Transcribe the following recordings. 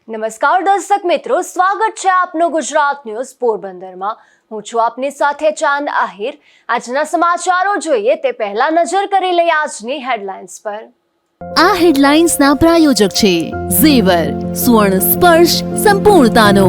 નમસ્કાર દર્શક મિત્રો, સ્વાગત છે આપનું ગુજરાત ન્યૂઝ પોરબંદરમાં। હું છું આપની સાથે ચાંદ આહિર। આજના સમાચારો જોઈએ તે પહેલા નજર કરી લઈએ આજની હેડલાઇન્સ પર। આ હેડલાઇન્સના પ્રાયોજક છે ઝેવર, સ્વર્ણ સ્પર્શ સંપૂર્ણતાનો।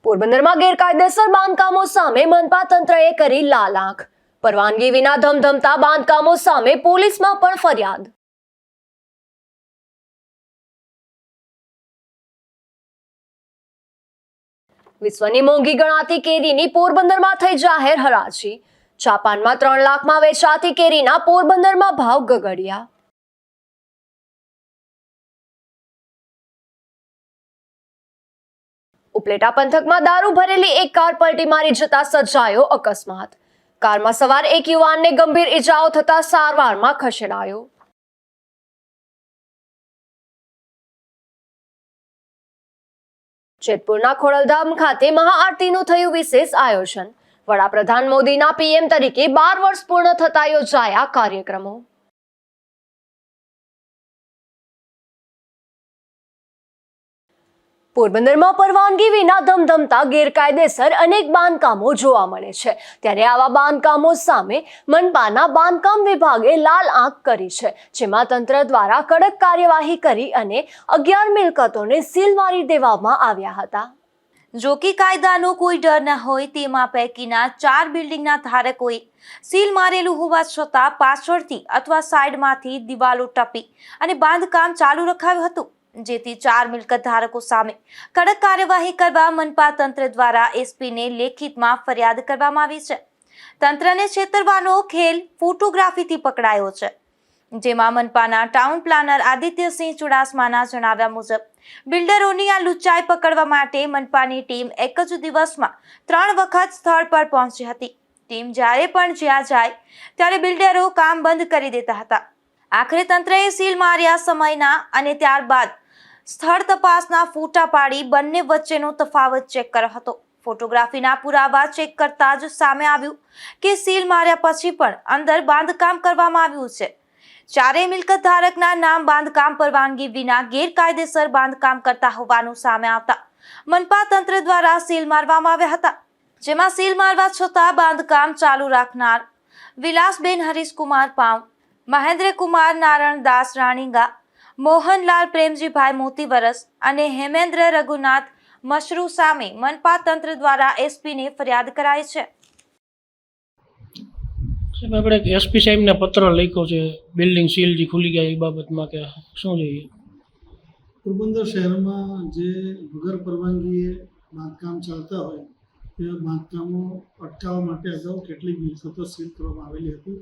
પોરબંદરમાં ગેરકાયદેસર બાંધકામો સામે મનપા તંત્રએ કરી લાલ આંખ। પરવાનગી વિના ધમધમતા બાંધકામો સામે પોલીસમાં પણ ફરિયાદ। વિશ્વની મોંઘી ગણાતી કેરીની પોરબંદરમાં થઈ જાહેર હરાજી। જાપાનમાં 3 લાખમાં વેચાતી કેરીના પોરબંદરમાં ભાવ ગગડ્યા। ઉપલેટા પંથકમાં દારૂ ભરેલી એક કાર પલટી મારી જતા સર્જાયો અકસ્માત। કારમાં સવાર એક યુવાનને ગંભીર ઈજાઓ થતા સારવારમાં ખસેડાયો। જેતપુરના ખોડલધામ ખાતે મહાઆરતીનું થયું વિશેષ આયોજન। વડાપ્રધાન મોદીના પીએમ તરીકે 12 વર્ષ પૂર્ણ થતા યોજાયા કાર્યક્રમો। પોરબંદરમાં પરવાનગી વિના ધમધમતા ગેરકાયદેસર અનેક બાંધકામો જોવા મળે છે, ત્યારે આવા બાંધકામો સામે મનપાના બાંધકામ વિભાગે લાલ આંખ કરી છે, જેમાં તંત્ર દ્વારા કડક કાર્યવાહી કરી અને 11 મિલકતોને સીલ મારી દેવામાં આવ્યા હતા। જો કે કાયદાનો કોઈ ડર ન હોય તેમાં પૈકીના 4 બિલ્ડિંગના ધારકોએ સીલ મારેલું હોવા છતાં પાછળથી અથવા સાઈડમાંથી દિવાલો ટપી અને બાંધકામ ચાલુ રખાયું હતું, જેથી 4 મિલકત ધારકો સામે કડક કાર્યવાહી કરવા મનપા તંત્ર દ્વારા એસપીને લેખિતમાં ફરિયાદ કરવામાં આવી છે। તંત્રને છેતરવાનો ખેલ ફોટોગ્રાફીથી પકડાયો છે, જેમાં મનપાના ટાઉન પ્લાનર આદિત્યસિંહ ચુડાસમાના જણાવ્યા મુજબ બિલ્ડરોની આ લુચ્ચાઈ પકડવા માટે મનપાની ટીમ એક જ દિવસમાં 3 વખત સ્થળ પર પહોંચી હતી। ટીમ જ્યારે પણ જ્યાં જાય ત્યારે બિલ્ડરો કામ બંધ કરી દેતા હતા। આખરે તંત્રએ સીલ માર્યા સમયના અને ત્યારબાદ સ્થળ તપાસના ફોટા પાડી બંને વચ્ચેનો તફાવત ચેક કર્યો હતો। ફોટોગ્રાફીના પુરાવા ચેક કરતા જ સામે આવ્યું કે સીલ માર્યા પછી પણ અંદર બાંધકામ કરવામાં આવ્યું છે। ચારેય મિલકત ધારકના નામ બાંધકામ પરવાનગી વિના ગેરકાયદેસર બાંધકામ કરતા હોવાનું સામે આવતા મનપા તંત્ર દ્વારા સીલ મારવામાં આવ્યા હતા, જેમાં સીલ મારવા છતાં બાંધકામ ચાલુ રાખનાર વિલાસબેન હરીશકુમાર પાઉ, મહેન્દ્રકુમાર નારણદાસ રાણીગા, મોહનલાલ પ્રેમજીભાઈ મોતીવરસ અને હેમેન્દ્ર રઘુનાથ મશરૂ સામે મનપા તંત્ર દ્વારા એસપીને ફરિયાદ કરાઈ છે। આપણે એસપી સાહેબને પત્ર લખ્યો છે બિલ્ડિંગ સીલ જે ખુલી ગયા એ બાબતમાં કે શું જોઈએ? પોરબંદર શહેરમાં જે વગર પરવાનગીએ બાંધકામ ચાલતા હોય તેવા બાંધકામો અટકાવવા માટે અગાઉ કેટલીક મિલકતો સીલ કરવામાં આવેલી હતી।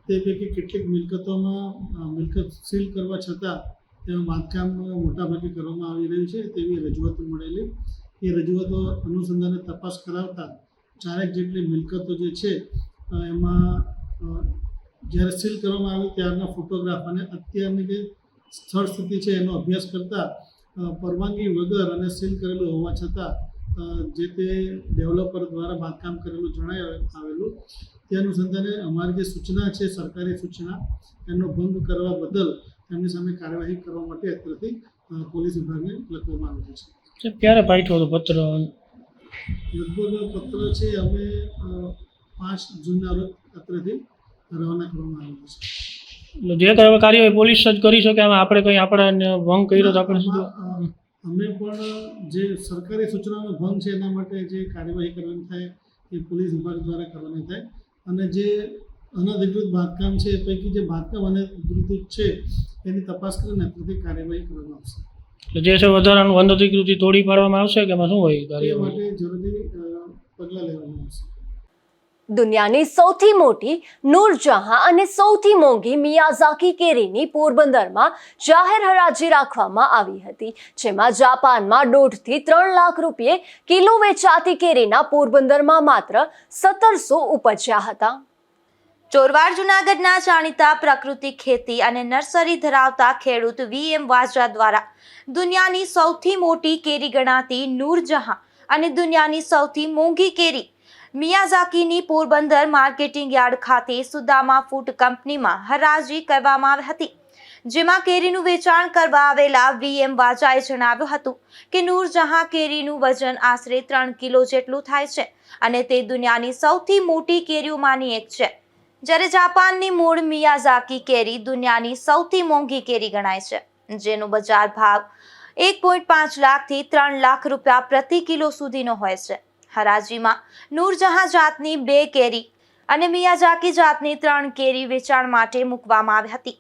તે પૈકી કેટલીક મિલકતોમાં મિલકત સીલ કરવા છતાં તેમાં બાંધકામ મોટાભાગે કરવામાં આવી રહ્યું છે તેવી રજૂઆતો મળેલી। એ રજૂઆતો અનુસંધાને તપાસ કરાવતા 4 જેટલી મિલકતો જે છે એમાં જ્યારે સીલ કરવામાં આવી ત્યારના ફોટોગ્રાફ અને અત્યારની જે સ્થળ સ્થિતિ છે એનો અભ્યાસ કરતાં પરવાનગી વગર અને સીલ કરેલું હોવા છતાં જે તે ડેવલપર દ્વારા બાંધકામ કરેલું જણાઈ આવેલું, તે અનુસંધાને અમારી જે સૂચના છે સરકારી સૂચના એનો ભંગ કરવા બદલ એમની સામે કાર્યવાહી કરવા માટે અત્યારથી પોલીસ વિભાગને લખવામાં આવેલું છે। ક્યારે પાઠવો હતો પત્ર? લગભગ પત્ર છે અમે 5 જૂનના રોજ અત્રેથી રવાના કરવામાં આવેલું છે। એટલે જે કાર્યવાહી પોલીસ જ કરી શકે, આપણે કંઈ આપણે ભંગ કર્યો તો આપણે શું? અમે પણ જે સરકારી સૂચનાનો ભંગ છે એના માટે જે કાર્યવાહી કરવાની થાય એ પોલીસ વિભાગ દ્વારા કરવાની થાય, અને જે અનધિકૃત બાંધકામ છે એ પૈકી જે બાંધકામ અનધિકૃત છે એની તપાસ કરીને અત્યારથી કાર્યવાહી કરવામાં આવશે। એટલે જે છે વધારાનું અનધિકૃતિ તોડી પાડવામાં આવશે કે એમાં શું હોય એ કાર્યવાહી? માટે જરૂરી પગલાં લેવામાં આવશે। દુનિયાની સૌથી મોટી નૂરજહાં અને સૌથી મોંઘી મિયાઝાકી કેરીની પોરબંદરમાં જાહેર હરાજી રાખવામાં આવી હતી, જેમાં જાપાનમાં 1.5 થી 3 લાખ રૂપિયે કિલો વેચાતી કેરીના પોરબંદરમાં માત્ર 1700 ઉપજ્યા હતા। ચોરવાડ જૂનાગઢના જાણીતા પ્રાકૃતિક ખેતી અને નર્સરી ધરાવતા ખેડૂત વીએમ વાજા દ્વારા દુનિયાની સૌથી મોટી કેરી ગણાતી નૂરજહાં અને દુનિયાની સૌથી મોંઘી કેરી મિયાઝાકીની પોરબંદર માર્કેટિંગ યાર્ડ ખાતે સુદામા ફૂડ કંપનીમાં હરાજી કરવામાં આવી હતી, જેમાં કેરીનું વેચાણ કરવા આવેલા VM વાજાએ જણાવ્યું હતું કે નૂરજહાં કેરીનું વજન આશરે 3 કિલો જેટલું થાય છે અને તે દુનિયાની સૌથી મોટી કેરીઓમાંની એક છે, જ્યારે જાપાનની મૂળ મિયાઝાકી કેરી દુનિયાની સૌથી મોંઘી કેરી ગણાય છે, જેનો બજાર ભાવ 1.5 લાખથી 3 લાખ રૂપિયા પ્રતિ કિલો સુધીનો હોય છે. હરાજીમાં નૂરજહાં જાતની 2 કેરી અને મિયાઝાકી જાતની 3 કેરી વેચાણ માટે મૂકવામાં આવી હતી.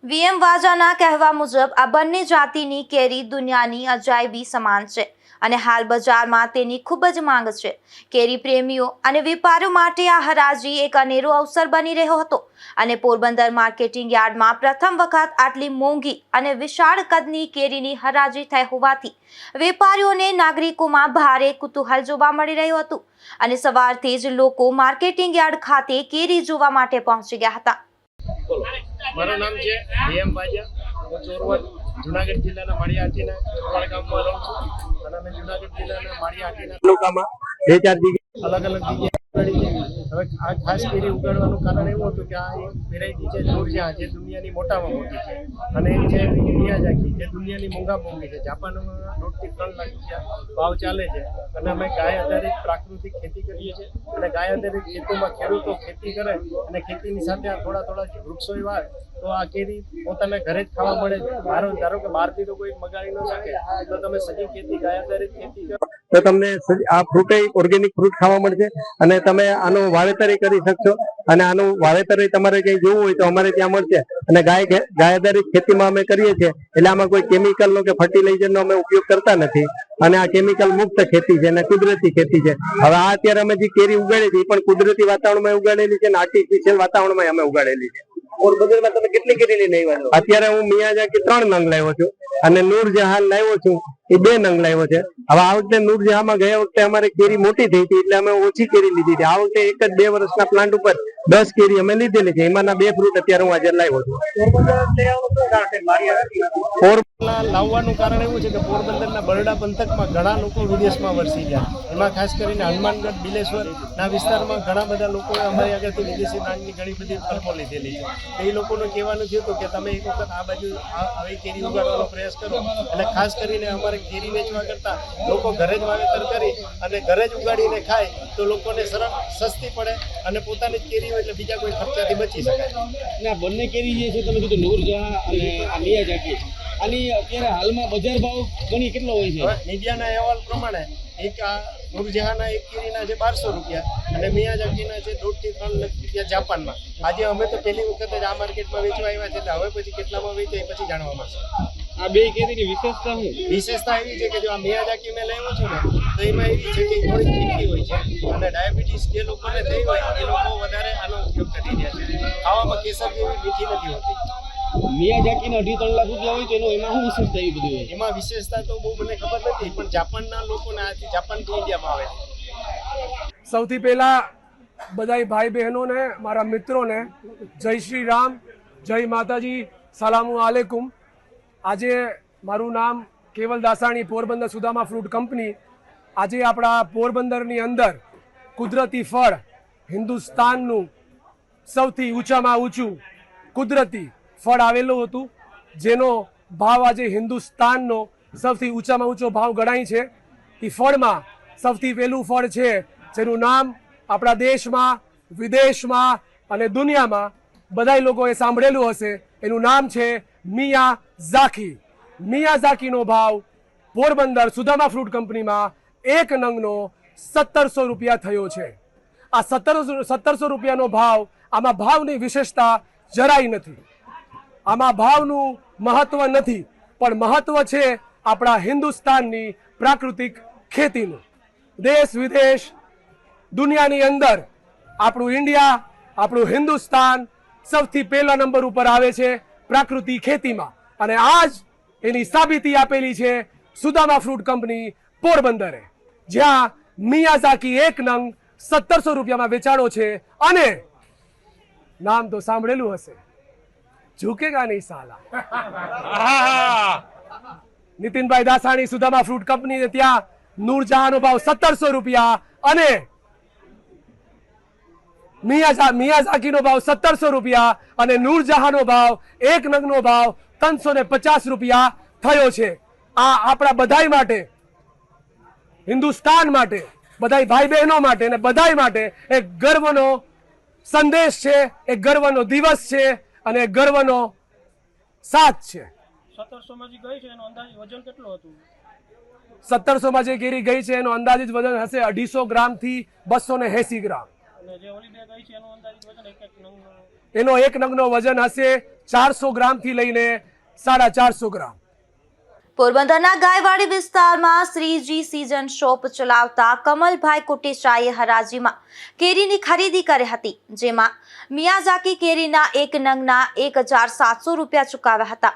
VM વાજાના કહેવા મુજબ આ બંને જાતિની કેરી દુનિયાની અજાયબી સમાન છે અને હાલ બજારમાં તેની ખૂબ જ માંગ છે. કેરી પ્રેમીઓ અને વેપારીઓ માટે આ હરાજી એક અનેરો અવસર બની રહ્યો હતો અને પોરબંદર માર્કેટિંગ યાર્ડમાં પ્રથમ વખત આટલી મોંઘી અને વિશાળ કદની કેરીની હરાજી થઈ હોવાથી વેપારીઓને નાગરિકોમાં ભારે કુતૂહલ જોવા મળી રહ્યું હતું અને સવારથી જ લોકો માર્કેટિંગ યાર્ડ ખાતે કેરી જોવા માટે પહોંચી ગયા હતા. મારું નામ છે VM વાજા. હું ચોરવડ જુનાગઢ જિલ્લાના માળિયાહાટીના ચોરવાડ ગામમાં રહું છું અને અમે જુનાગઢ જિલ્લાના માળિયાહાટીના તાલુકામાં 2-4 જગ્યાએ અલગ જગ્યાએ ઉગાડી છે. હવે આ ખાસ કેરી ઉગાડવાનું કારણ એવું હતું કે આ એક વેરાયટી છે નૂરજહાં, જે દુનિયાની મોટામાં મોટી છે, અને એક છે મિયાઝાકી, જે દુનિયાની મોંઘી છે. જાપાનમાં 2.5 થી 3 લાખ રૂપિયા ભાવ ચાલે છે અને અમે ગાય આધારિત પ્રાકૃતિક ખેતી કરીએ છીએ અને ગાય આધારિત ખેતીમાં ખેડૂતો ખેતી કરે અને ખેતીની સાથે આ થોડા વૃક્ષો વાવે તો આ કેરી પોતાને ઘરે જ ખાવા મળે છે. ધારો કે બહારથી તો કોઈ મગાવી ન શકે, તો તમે સજી ખેતી ગાય આધારિત ખેતી કરો તો તમને આ ફ્રૂટ ઓર્ગેનિક ફ્રૂટ ખાવા મળશે અને તમે આનું વાવેતર કરી શકશો અને આનું વાવેતર તમારે કંઈ જોવું હોય તો અમારે ત્યાં મળશે. અને ગાય આધારિત ખેતીમાં અમે કરીએ છીએ એટલે આમાં કોઈ કેમિકલનો કે ફર્ટિલાઇઝરનો અમે ઉપયોગ કરતા નથી અને આ કેમિકલ મુક્ત ખેતી છે અને કુદરતી ખેતી છે. હવે આ અત્યારે અમે જે કેરી ઉગાડી છે એ પણ કુદરતી વાતાવરણમાં ઉગાડેલી છે અને આર્ટિફિશિયલ વાતાવરણમાં અમે ઉગાડેલી છે. પોરબંદરમાં તમે કેટલી કેરી લઈને આવ્યા છો? અત્યારે હું મિયાઝાકી 3 નંગ લાવ્યો છું અને નૂરજહાં લાવ્યો છું એ 2 નંગ લાવ્યો છે. હવે આ વખતે નૂરજહાંમાં ગયા વખતે અમારે કેરી મોટી થઈ હતી એટલે અમે ઓછી કેરી લીધી હતી. આ વખતે એક જ 2 વર્ષના પ્લાન્ટ ઉપર 10 કેરી અમે લીધેલી છે, એમાંના 2 ફ્રૂટ અત્યારે હું હાજર લાવ્યો છું. પોરબંદર લાવવાનું કારણ એવું છે કે પોરબંદરના બરડા પંથકમાં ઘણા લોકો વિદેશમાં વરસી ગયા, એમાં ખાસ કરીને હનુમાનગઢ, બિલેશ્વર ના વિસ્તારમાં ઘણા બધા લોકોએ અમારી આગળથી વિદેશી બ્રાન્ડની ઘણી બધી ફરમો લીધેલી છે. એ લોકોનું કહેવાનું થયું હતું કે તમે એક વખત આ બાજુ આવી કેરી ઉગાડવાનો પ્રયાસ કરો, એટલે ખાસ કરીને અમારે કેરી વેચવા કરતાં લોકો ઘરે જ વાવેતર કરી અને ઘરે જ ઉગાડીને ખાય તો લોકોને સરળ સસ્તી પડે અને પોતાની જ કેરી હોય એટલે બીજા કોઈ ખર્ચાથી બચી શકાય. અને આ બંને કેરી જે છે તમે કીધું નૂરજહાં અને આ મિયાઝાકી, આની અત્યારે હાલમાં બજાર ભાવ ગણી કેટલો હોય છે? મીડિયાના અહેવાલ પ્રમાણે એક આ નૂરજહાંના એક કેરીના છે 1200 રૂપિયા અને મિયાઝાકીના છે 2 થી 3 લાખ રૂપિયા જાપાનમાં. આજે અમે તો પહેલી વખત જ આ માર્કેટમાં વેચવા આવ્યા છે એટલે હવે પછી કેટલામાં વેચાય પછી જાણવા મળશે. આ 2 કેરીની વિશેષતા શું? વિશેષતા એવી છે કે જો આ મિયાઝાકી મેં લેવો છું ને તો એમાં એવી છે કે થોડી મીઠી હોય છે અને ડાયાબિટીસ જે લોકોને થઈ હોય એ લોકો વધારે આનો ઉપયોગ કરી રહ્યા છે. ખાવામાં કેસર જેવી મીઠી નથી હોતી. મિયાઝાકીના 2-3 લાખ રૂપિયા હોય તો એમાં શું વિશેષતા એવી બધી હોય? એમાં વિશેષતા તો બહુ મને ખબર નથી, પણ જાપાનના લોકોને આથી જાપાનથી ઇન્ડિયામાં આવે. સૌથી પહેલા બધાય ભાઈ બહેનોને, મારા મિત્રોને જય શ્રી રામ, જય માતાજી, સલામુ આલેકુમ. આજે મારું નામ કેવલ દાસાણી, પોરબંદર સુદામા ફ્રૂટ કંપની. આજે આપણા પોરબંદરની અંદર કુદરતી ફળ, હિન્દુસ્તાનનું સૌથી ઊંચામાં ઊંચું કુદરતી ફળ આવેલું હતું, જેનો ભાવ આજે હિન્દુસ્તાનનો સૌથી ઊંચામાં ઊંચો ભાવ ગણાય છે. એ ફળમાં સૌથી પહેલું ફળ છે જેનું નામ આપણા દેશમાં, વિદેશમાં અને દુનિયામાં બધા લોકોએ સાંભળેલું હશે. એનું નામ છે મિયાઝાકી. મિયાઝાકીનો ભાવ પોરબંદર સુદામા ફ્રૂટ કંપનીમાં 1 નંગનો 1700 રૂપિયા થયો છે. આ 1700 રૂપિયાનો ભાવ, આમાં ભાવની વિશેષતા જરાય નથી, આમાં ભાવનું મહત્વ નથી, પણ મહત્વ છે આપણા હિન્દુસ્તાનની પ્રાકૃતિક ખેતીનું. દેશ વિદેશ દુનિયાની અંદર આપણું ઇન્ડિયા, આપણું હિન્દુસ્તાન સૌથી પહેલા નંબર ઉપર આવે છે પ્રાકૃતિક ખેતીમાં, અને આજ એની સાબિતી આપેલી છે સુદામા ફ્રૂટ કંપની પોરબંદરે, જ્યાં મિયાઝાકી 1 નંગ 1700 રૂપિયામાં વેચાણો છે. અને નામ તો સાંભળેલું હશે, ઝુકેગા નહીં સાલા. નીતિનભાઈ દાસાણી, સુદામા ફ્રૂટ કંપની, ત્યાં નૂરજહાંનો ભાવ 1700 રૂપિયા અને મિયાઝાકીનો ભાવ 1700 રૂપિયા અને નૂરજહાંનો ભાવ એક નંગનો ભાવ 350 રૂપિયા થયો છે. આ આપણા બધાય માટે, હિન્દુસ્તાન માટે, બધાય ભાઈ બહેનો માટે અને બધાય માટે એક ગર્વનો સંદેશ છે, એક ગર્વનો દિવસ છે અને એક ગર્વનો સાથ છે. 1700 માં જે ગઈ છે એનો અંદાજિત વજન કેટલું હતું? 1700 માં જે કેરી ગઈ છે એનો અંદાજિત વજન હશે 250 ગ્રામ થી 280 ગ્રામ. અને જે ઓલી બે ગઈ છે એનો અંદાજિત વજન એક નંગનો, એનો એક નંગનો વજન હશે 400 ગ્રામ થી લઈને 450 ગ્રામ. પોરબંદરના ગાયવાડી વિસ્તારમાં શ્રીજી સીઝન શોપ ચલાવતા કમલભાઈ કોટેચાએ હરાજીમાં કેરીની ખરીદી કરી હતી, જેમાં મિયાઝાકી કેરીના એક નંગના 1700 રૂપિયા ચૂકવ્યા હતા,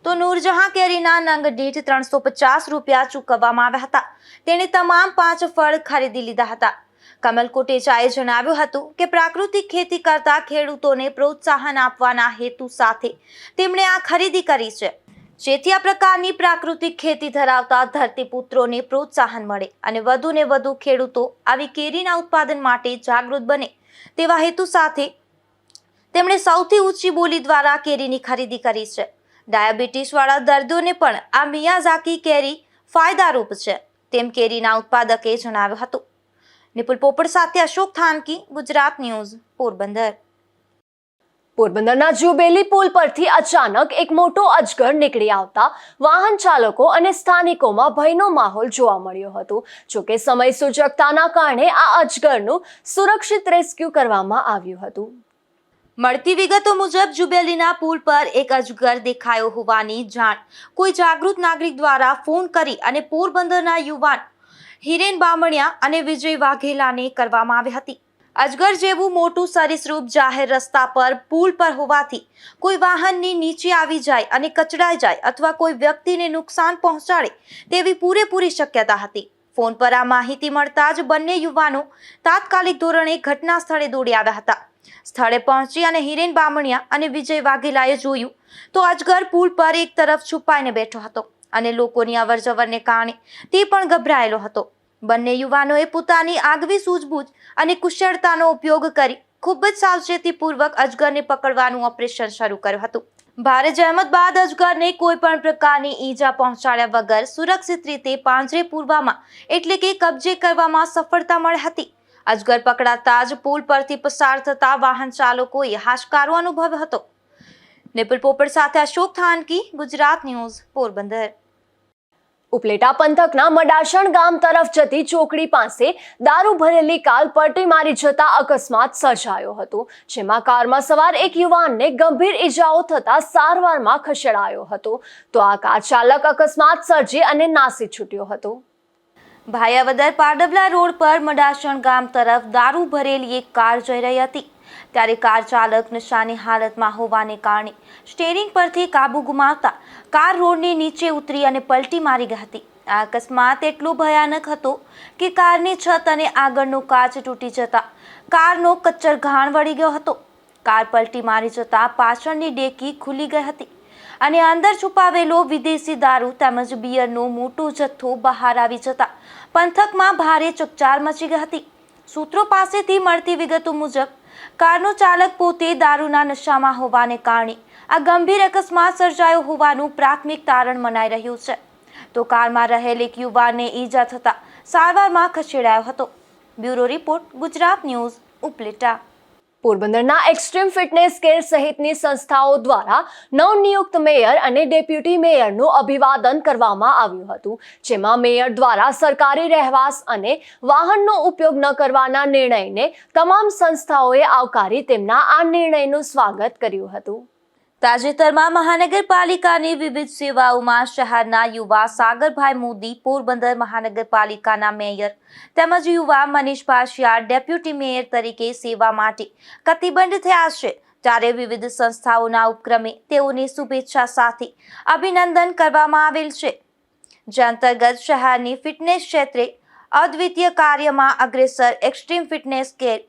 તો નૂરજહાં કેરીના નંગ દીઠ 350 રૂપિયા ચૂકવવામાં આવ્યા હતા. તેણે તમામ 5 ફળ ખરીદી લીધા હતા. કમલ કોટેચાએ જણાવ્યું હતું કે પ્રાકૃતિક ખેતી કરતા ખેડૂતોને પ્રોત્સાહન આપવાના હેતુ સાથે તેમણે આ ખરીદી કરી છે, જેથી આ પ્રકારની પ્રાકૃતિક ખેતી ધરાવતા ધરતીપુત્રોને પ્રોત્સાહન મળે અને વધુને વધુ ખેડૂતો આવી કેરીના ઉત્પાદન માટે જાગૃત બને તેવા હેતુ સાથે તેમણે સૌથી ઊંચી બોલી દ્વારા કેરીની ખરીદી કરી છે. ડાયાબિટીસવાળા દર્દીઓને પણ આ મિયાઝાકી કેરી ફાયદારૂપ છે, તેમ કેરીના ઉત્પાદકે જણાવ્યું હતું. નિપુલ પોપટ સાથે અશોક થાનકી, ગુજરાત ન્યૂઝ, પોરબંદર. પોરબંદરના જુબેલી પુલ પરથી અચાનક એક મોટો અજગર નીકળી આવતા વાહન ચાલકો અને સ્થાનિકોમાં ભયનો માહોલ જોવા મળ્યો હતો. જોકે સમય સૂચકતાના કારણે આ અજગરનું સુરક્ષિત રેસ્ક્યુ કરવામાં આવ્યું હતું. મળતી વિગતો મુજબ જુબેલીના પુલ પર એક અજગર દેખાયો હોવાની જાણ કોઈ જાગૃત નાગરિક દ્વારા ફોન કરી અને પોરબંદરના યુવાન હિરેન બામણિયા અને વિજય વાઘેલાને કરવામાં આવી હતી. અજગર જેવું મોટું સરીસૃપ જાહેર રસ્તા પર પુલ પર હોવાથી કોઈ વાહનની નીચે આવી જાય અને કચડાઈ જાય અથવા કોઈ વ્યક્તિને નુકસાન પહોંચાડે તેવી પૂરેપૂરી શક્યતા હતી. ફોન પર આ માહિતી મળતા જ બંને યુવાનો તાત્કાલિક ધોરણે ઘટના સ્થળે દોડી આવ્યા હતા. સ્થળે પહોંચી અને હિરેન બામણિયા અને વિજય વાઘેલાએ જોયું તો અજગર પુલ પર એક તરફ છુપાઈને બેઠો હતો અને લોકોની અવરજવરને કારણે તે પણ ગભરાયેલો હતો. બંને યુવાનોએ પોતાની આગવી સૂઝબૂછ અને કુશળતાનો ઉપયોગ કરી ખૂબ જ સાવચેતીપૂર્વક અજગરને પકડવાનું ઓપરેશન શરૂ કર્યું હતું. ભારે જહેમત બાદ અજગરને કોઈ પણ પ્રકારની ઈજા પહોંચાડ્યા વગર સુરક્ષિત રીતે પાંજરે પૂરવામાં એટલે કે કબજે કરવામાં સફળતા મળી હતી. અજગર પકડાતા જ પુલ પરથી પસાર થતા વાહન ચાલકોએ હાશકારો અનુભવ્યો હતો. નિપુલ પોપટ સાથે અશોક થાનકી, ગુજરાત ન્યૂઝ, પોરબંદર. ઉપલેટા પંથકના મડાસણ ગામ તરફ જતી ચોકડી પાસે દારૂ ભરેલી કાર પલટી મારી જતા અકસ્માત સર્જાયો હતો, જેમાં કારમાં સવાર એક યુવાનને ગંભીર ઈજાઓ થતા સારવારમાં ખસેડાયો હતો, તો આ કાર ચાલક અકસ્માત સર્જી અને નાસી છૂટ્યો હતો. ભાયાવદર પાડબલા રોડ પર મડાસણ ગામ તરફ દારૂ ભરેલી એક કાર જઈ રહી હતી, ત્યારે કાર ચાલક નશાની હાલતમાં હોવાને કારણે સ્ટીયરિંગ પરથી કાબુ ગુમાવતા કાર રોડની નીચે ઉતરી અને પલટી મારી ગઈ હતી. આ અકસ્માત એટલો ભયાનક હતો કે કારની છત અને આગળનો કાચ તૂટી જતા કારનો કચ્ચર ઘાણ વળી ગયો હતો. કાર પલટી મારી જતા પાછળની ડેકી ખુલી ગઈ હતી અને અંદર છુપાવેલો વિદેશી દારૂ તેમજ બિયરનો મોટો જથ્થો બહાર આવી જતા પંથકમાં ભારે ચકચાર મચી ગઈ હતી. સૂત્રો પાસેથી મળતી વિગતો મુજબ કારનો ચાલક પોતે દારૂના નશામાં હોવાને કારણે આ ગંભીર અકસ્માત સર્જાયો હોવાનું પ્રાથમિક તારણ મનાઈ રહ્યું છે, તો કારમાં રહેલ એક યુવાનને ઈજા થતા સારવારમાં ખસેડાયો હતો. Bureau report, Gujarat news, Upleta. પોરબંદરના એક્સ્ટ્રીમ ફિટનેસ કેર સહિતની સંસ્થાઓ દ્વારા નવનિયુક્ત મેયર અને ડેપ્યુટી મેયરનું અભિવાદન કરવામાં આવ્યું હતું, જેમાં મેયર દ્વારા સરકારી રહેવાસ અને વાહનનો ઉપયોગ ન કરવાના નિર્ણયને તમામ સંસ્થાઓએ આવકારી તેમના આ નિર્ણયનું સ્વાગત કર્યું હતું. તાજેતરમાં મહાનગરપાલિકાની વિવિધ સેવાઓમાં શહેરના યુવા સાગરભાઈ મોદી પોરબંદર મહાનગરપાલિકાના મેયર તેમજ યુવા મનીષ પાશિયાર ડેપ્યુટી મેયર તરીકે સેવા માટે કટિબદ્ધ થયા છે, ત્યારે વિવિધ સંસ્થાઓના ઉપક્રમે તેઓની શુભેચ્છા સાથે અભિનંદન કરવામાં આવેલ છે, જે અંતર્ગત શહેરની ફિટનેસ ક્ષેત્રે અદ્વિતીય કાર્યમાં અગ્રેસર extreme fitness care,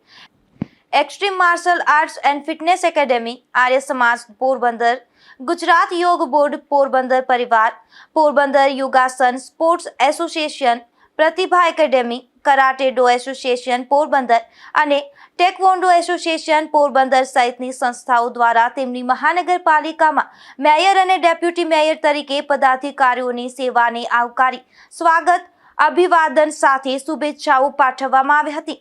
extreme martial arts and fitness academy, Arya Samaj Porbandar, Gujarat Yog board Porbandar પરિવાર, Porbandar Yogasana sports association, Pratibha academy, karate do association Porbandar અને ટેકવોન્ડો એસોસિએશન પોરબંદર સહિતની સંસ્થાઓ દ્વારા તેમની મહાનગરપાલિકામાં મેયર અને ડેપ્યુટી મેયર તરીકે પદાધિકારીઓની સેવાને આવકારી સ્વાગત અભિવાદન સાથે શુભેચ્છાઓ પાઠવવામાં આવી હતી.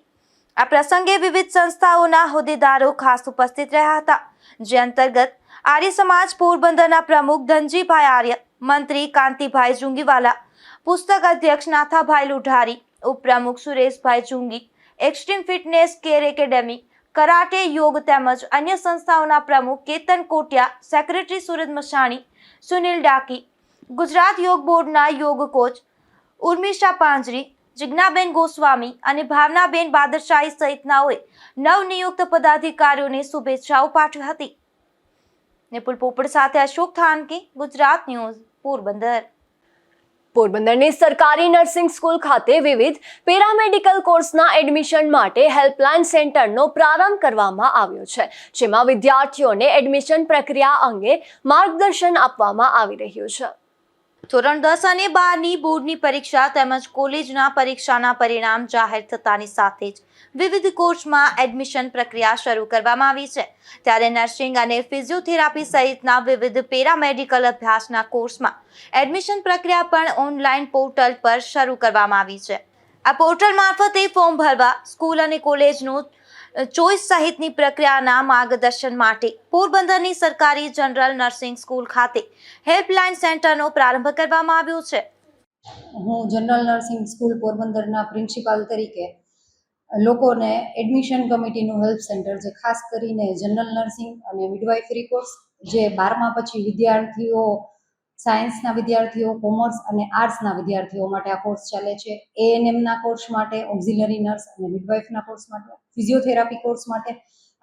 આ પ્રસંગે વિવિધ સંસ્થાઓના હોદ્દેદારો ખાસ ઉપસ્થિત રહ્યા હતા, જે અંતર્ગત આર્ય સમાજ પોરબંદરના પ્રમુખ ધનજીભાઈ આર્ય, મંત્રી કાંતિભાઈ જુંગીવાલા, પુસ્તક અધ્યક્ષ નાથાભાઈ લુઢારી, ઉપપ્રમુખ Sureshbhai Jungi, extreme fitness care academy, karate યોગ તેમજ અન્ય સંસ્થાઓના પ્રમુખ કેતન કોટિયા, સેક્રેટરી સુરત મસાણી, સુનિલ ડાકી, ગુજરાત યોગ બોર્ડના યોગ કોચ ઉર્મિશા પાંજરી, જિજ્ઞાબેન ગોસ્વામી અને ભાવનાબેન બાદરશાહી સહિતનાઓએ નવનિયુક્ત પદાધિકારીઓને શુભેચ્છાઓ પાઠવી હતી. નિપુલ પોપટ સાથે અશોક થાનકી, ગુજરાત ન્યૂઝ, પોરબંદર. પોરબંદરની સરકારી નર્સિંગ સ્કૂલ ખાતે વિવિધ પેરામેડિકલ કોર્સના એડમિશન માટે હેલ્પલાઇન સેન્ટરનો પ્રારંભ કરવામાં આવ્યો છે, જેમાં વિદ્યાર્થીઓને એડમિશન પ્રક્રિયા અંગે માર્ગદર્શન આપવામાં આવી રહ્યું છે. ધોરણ 10 અને 12ની બોર્ડની પરીક્ષા તેમજ કોલેજના પરીક્ષાના પરિણામ જાહેર થતાની સાથે જ વિવિધ કોર્સમાં એડમિશન પ્રક્રિયા શરૂ કરવામાં આવી છે. ત્યારે નર્સિંગ અને ફિઝિયોથેરાપી સહિતના વિવિધ પેરામેડિકલ અભ્યાસના કોર્સમાં એડમિશન પ્રક્રિયા પણ ઓનલાઈન પોર્ટલ પર શરૂ કરવામાં આવી છે. આ પોર્ટલ મારફતે ફોર્મ ભરવા, સ્કૂલ અને કોલેજનું ચોઇસ સહિતની પ્રક્રિયાના માર્ગદર્શન માટે પોરબંદરની સરકારી જનરલ નર્સિંગ સ્કૂલ ખાતે હેલ્પલાઇન સેન્ટરનો પ્રારંભ કરવામાં આવ્યો છે. હું જનરલ નર્સિંગ સ્કૂલ પોરબંદરના પ્રિન્સિપાલ તરીકે લોકોને એડમિશન કમિટીનું હેલ્પ સેન્ટર, જે ખાસ કરીને જનરલ નર્સિંગ અને મિડવાઇફરી કોર્સ, જે 12મા પછી વિદ્યાર્થીઓ, સાયન્સના વિદ્યાર્થીઓ, કોમર્સ અને આર્ટ્સના વિદ્યાર્થીઓ માટે આ કોર્સ ચાલે છે. એએનએમના કોર્સ માટે, ઓક્ઝિલરી નર્સ અને મિડવાઇફના કોર્સ માટે, ફિઝિયોથેરાપી કોર્સ માટે